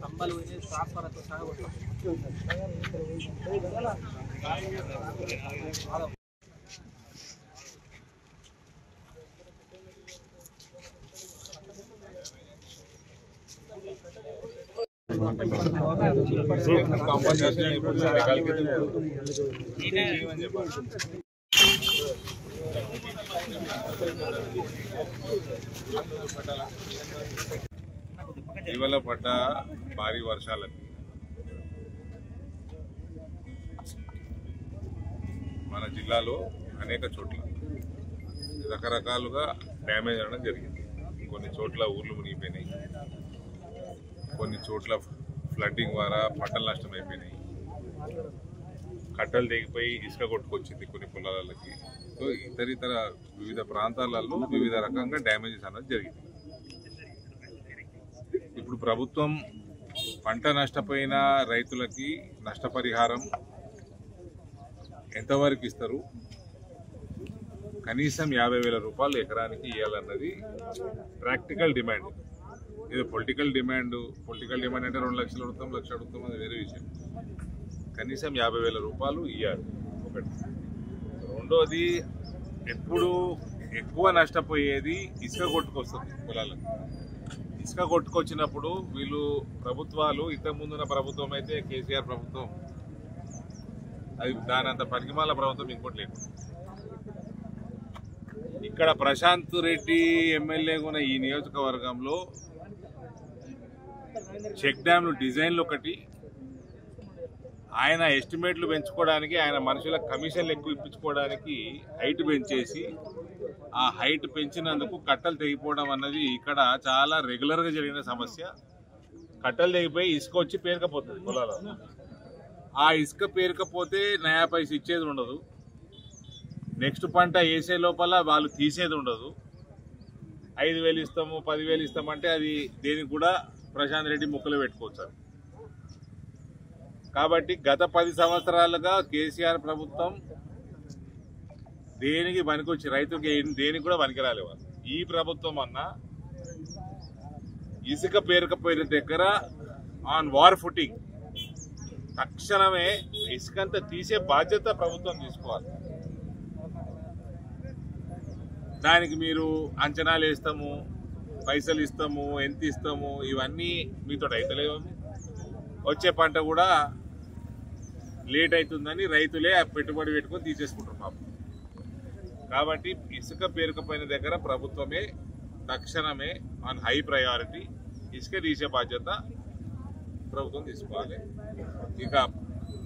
कंबल साफ करा तो ఇటీవల పడ్డ భారీ వర్షాలకి మన జిల్లాలో అనేక చోట్ల రకరకాలుగా డ్యామేజ్ అనడం జరిగింది. కొన్ని చోట్ల ఊర్లు మునిగిపోయినాయి, కొన్ని చోట్ల ఫ్లడ్డింగ్ ద్వారా పంటలు నష్టం అయిపోయినాయి, కట్టలు తెగిపోయి ఇసుక కొట్టుకొచ్చింది కొన్ని పొలాలకి. సో ఇతర వివిధ ప్రాంతాలలో వివిధ రకంగా డ్యామేజెస్ అనేది జరిగింది. ఇప్పుడు ప్రభుత్వం పంట నష్టపోయిన రైతులకి నష్టపరిహారం ఎంతవరకు ఇస్తారు, కనీసం 50,000 రూపాయలు ఎకరానికి ఇవ్వాలన్నది ప్రాక్టికల్ డిమాండ్. ఇది పొలిటికల్ డిమాండ్ అంటే 2 లక్షలు అడుగుతాం, 1 లక్ష అడుగుతాం, అది వేరే విషయం. కనీసం 50,000 రూపాయలు ఇవ్వాలి ఒకటి. రెండోది, ఎప్పుడు ఎక్కువ నష్టపోయేది ఇసుక కొట్టుకొస్తుంది పొలాలకు. ఇసుక కొట్టుకొచ్చినప్పుడు వీళ్ళు ప్రభుత్వాలు, ఇంతకుముందున్న ప్రభుత్వం అయితే కేసీఆర్ ప్రభుత్వం, అది దానంత పనికిమాల ప్రభుత్వం ఇంకోటి లేదు. ఇక్కడ ప్రశాంత్ రెడ్డి ఎమ్మెల్యేగా ఉన్న ఈ నియోజకవర్గంలో చెక్ డ్యాంలు డిజైన్లు ఒకటి, ఆయన ఎస్టిమేట్లు పెంచుకోవడానికి, ఆయన మనుషుల కమిషన్లు ఎక్కువ ఇప్పించుకోవడానికి హైట్ పెంచేసి, ఆ హైట్ పెంచినందుకు కట్టలు తెగిపోవడం అన్నది ఇక్కడ చాలా రెగ్యులర్గా జరిగిన సమస్య. కట్టలు తెగిపోయి ఇసుక వచ్చి పేరుకపోతుంది పొలాలలో. ఆ ఇసుక పేరుకపోతే నయా పైసా ఇచ్చేది ఉండదు, నెక్స్ట్ పంట వేసే లోపల వాళ్ళు తీసేది ఉండదు. 5,000 ఇస్తాము, 10,000 ఇస్తామంటే అది దేనికి కూడా ప్రశాంత్ రెడ్డి ముక్కలు పెట్టుకోవచ్చు. కాబట్టి గత 10 సంవత్సరాలుగా కేసీఆర్ ప్రభుత్వం దేనికి పనికొచ్చి రైతుకి దేనికి కూడా పనికిరాలే వాళ్ళు. ఈ ప్రభుత్వం అన్నా ఇసుక పేరుకపోయిన దగ్గర ఆన్ వార్ ఫుటింగ్ తక్షణమే ఇసుకంతా తీసే బాధ్యత ప్రభుత్వం తీసుకోవాలి. దానికి మీరు అంచనాలు వేస్తాము, పైసలు ఇస్తాము, ఎంత ఇస్తాము, ఇవన్నీ మీతో అయితలేవు. వచ్చే పంట కూడా లేట్ అవుతుందని రైతులే పెట్టుబడి పెట్టుకొని తీసేసుకుంటారు పాపం. కాబట్టి ఇసుక పేరుకపోయిన దగ్గర ప్రభుత్వమే తక్షణమే ఆన్ హై ప్రయారిటీ ఇసుక తీసే బాధ్యత ప్రభుత్వం తీసుకోవాలి. ఇక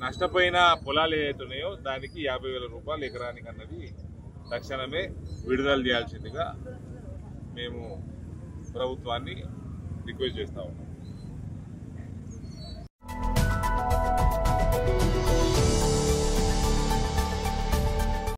నష్టపోయిన పొలాలు ఏవైతున్నాయో దానికి 50,000 రూపాయలు ఎకరానికి అన్నది తక్షణమే విడుదల చేయాల్సిందిగా మేము ప్రభుత్వాన్ని రిక్వెస్ట్ చేస్తా ఉన్నాం.